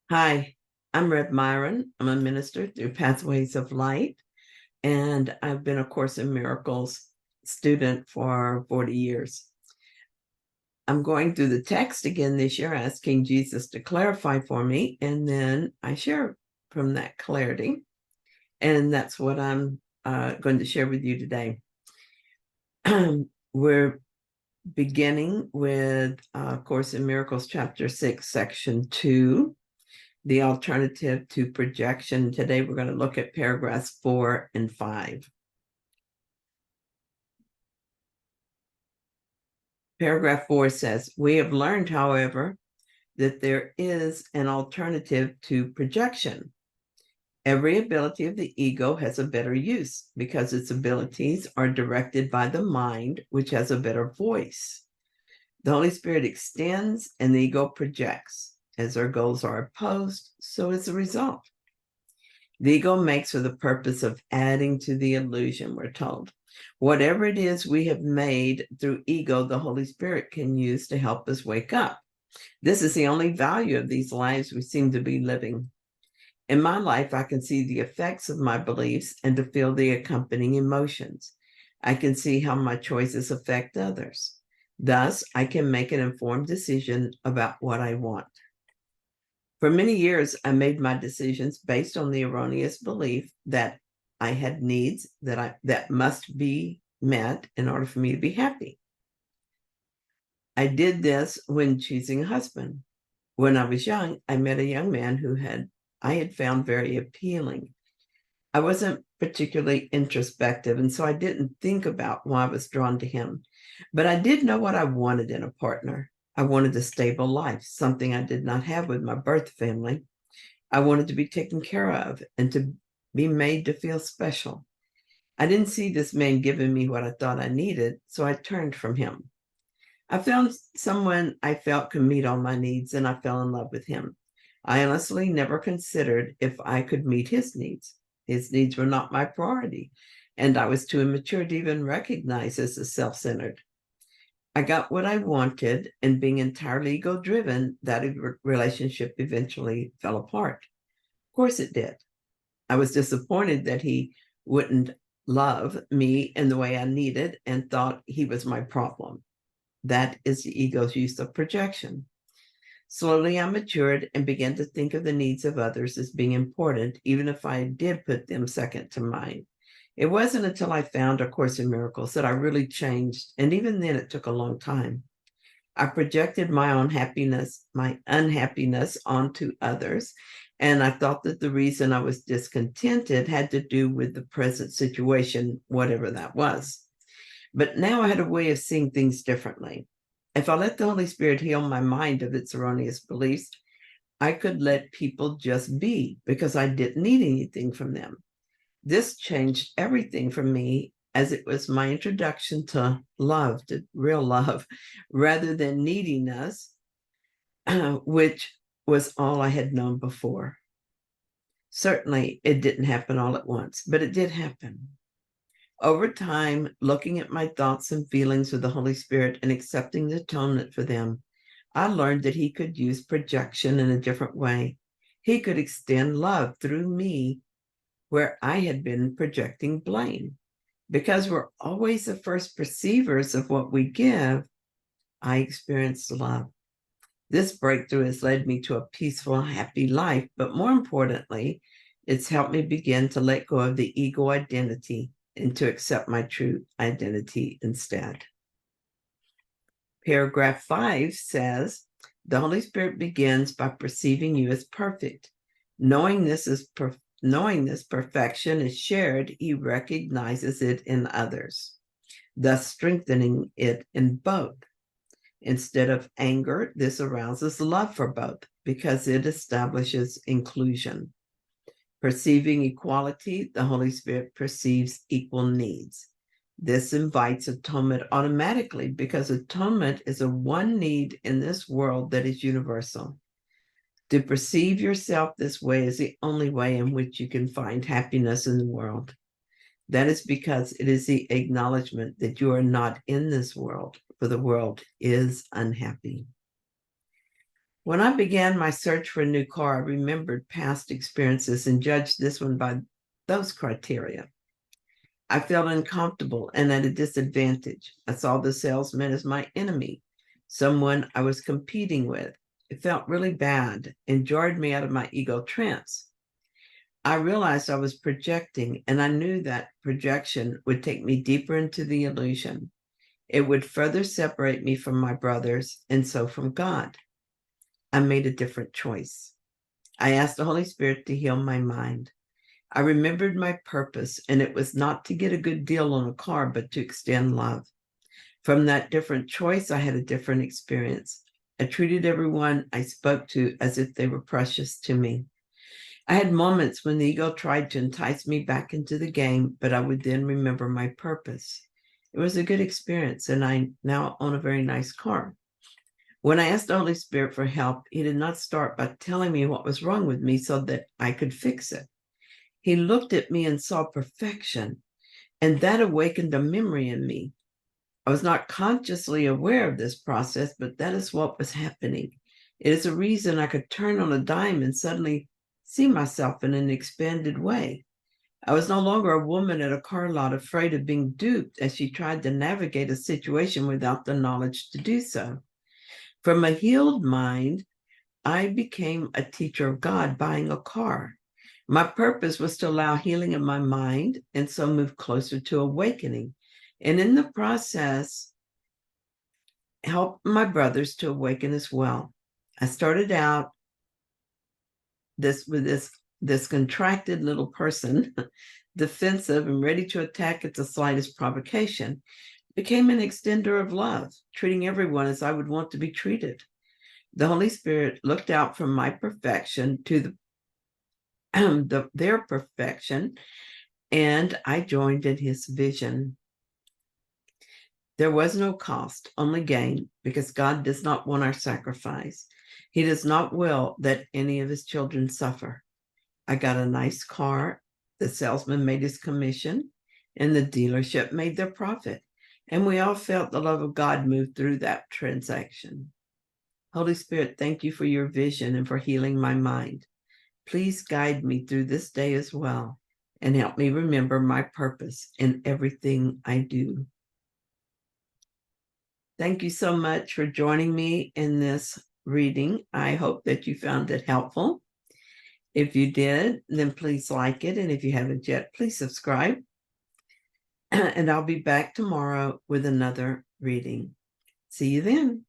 Hi, I'm Rev Myron. I'm a minister through Pathways of Light, and I've been a Course in Miracles student for 40 years. I'm going through the text again this year, asking Jesus to clarify for me, and then I share from that clarity. And that's what I'm going to share with you today. We're beginning with Course in Miracles, Chapter 6, Section 2. The alternative to projection. Today, we're going to look at paragraphs 4 and 5. Paragraph 4 says, we have learned, however, that there is an alternative to projection. Every ability of the ego has a better use because its abilities are directed by the mind, which has a better voice. The Holy Spirit extends and the ego projects. As our goals are opposed, so is the result. The ego makes for the purpose of adding to the illusion, we're told. Whatever it is we have made through ego, the Holy Spirit can use to help us wake up. This is the only value of these lives we seem to be living. In my life, I can see the effects of my beliefs and to feel the accompanying emotions. I can see how my choices affect others. Thus, I can make an informed decision about what I want. For many years, I made my decisions based on the erroneous belief that I had needs that must be met in order for me to be happy. I did this when choosing a husband. When I was young, I met a young man who I had found very appealing. I wasn't particularly introspective, and so I didn't think about why I was drawn to him. But I did know what I wanted in a partner. I wanted a stable life, something I did not have with my birth family. I wanted to be taken care of and to be made to feel special. I didn't see this man giving me what I thought I needed, so I turned from him. I found someone I felt could meet all my needs, and I fell in love with him. I honestly never considered if I could meet his needs. His needs were not my priority, and I was too immature to even recognize this as self-centered. I got what I wanted, and being entirely ego-driven, that relationship eventually fell apart. Of course it did. I was disappointed that he wouldn't love me in the way I needed and thought he was my problem. That is the ego's use of projection. Slowly, I matured and began to think of the needs of others as being important, even if I did put them second to mine. It wasn't until I found A Course in Miracles that I really changed, and even then it took a long time. I projected my own happiness, my unhappiness onto others, and I thought that the reason I was discontented had to do with the present situation, whatever that was. But now I had a way of seeing things differently. If I let the Holy Spirit heal my mind of its erroneous beliefs, I could let people just be because I didn't need anything from them. This changed everything for me as it was my introduction to love, to real love, rather than neediness, which was all I had known before. Certainly, it didn't happen all at once, but it did happen. Over time, looking at my thoughts and feelings with the Holy Spirit and accepting the atonement for them, I learned that he could use projection in a different way. He could extend love through me where I had been projecting blame. Because we're always the first perceivers of what we give, I experienced love. This breakthrough has led me to a peaceful, happy life, but more importantly, it's helped me begin to let go of the ego identity and to accept my true identity instead. Paragraph 5 says, the Holy Spirit begins by perceiving you as perfect. Knowing this perfection is shared, he recognizes it in others, thus strengthening it in both. Instead of anger, this arouses love for both because it establishes inclusion. Perceiving equality, the Holy Spirit perceives equal needs. This invites atonement automatically because atonement is a one need in this world that is universal. To perceive yourself this way is the only way in which you can find happiness in the world. That is because it is the acknowledgement that you are not in this world, for the world is unhappy. When I began my search for a new car, I remembered past experiences and judged this one by those criteria. I felt uncomfortable and at a disadvantage. I saw the salesman as my enemy, someone I was competing with. It felt really bad and jarred me out of my ego trance. I realized I was projecting, and I knew that projection would take me deeper into the illusion. It would further separate me from my brothers and so from God. I made a different choice. I asked the Holy Spirit to heal my mind. I remembered my purpose, and it was not to get a good deal on a car, but to extend love. From that different choice, I had a different experience. I treated everyone I spoke to as if they were precious to me. I had moments when the ego tried to entice me back into the game, but I would then remember my purpose. It was a good experience, and I now own a very nice car. When I asked the Holy Spirit for help, he did not start by telling me what was wrong with me so that I could fix it. He looked at me and saw perfection, and that awakened a memory in me. I was not consciously aware of this process, but that is what was happening. It is a reason I could turn on a dime and suddenly see myself in an expanded way. I was no longer a woman at a car lot afraid of being duped as she tried to navigate a situation without the knowledge to do so. From a healed mind, I became a teacher of God buying a car. My purpose was to allow healing in my mind and so move closer to awakening. And in the process, help my brothers to awaken as well. I started out with this contracted little person, defensive and ready to attack at the slightest provocation, became an extender of love, treating everyone as I would want to be treated. The Holy Spirit looked out from my perfection to their perfection, and I joined in his vision. There was no cost, only gain, because God does not want our sacrifice. He does not will that any of his children suffer. I got a nice car. The salesman made his commission, and the dealership made their profit. And we all felt the love of God move through that transaction. Holy Spirit, thank you for your vision and for healing my mind. Please guide me through this day as well and help me remember my purpose in everything I do. Thank you so much for joining me in this reading. I hope that you found it helpful. If you did, then please like it. And if you haven't yet, please subscribe. And I'll be back tomorrow with another reading. See you then.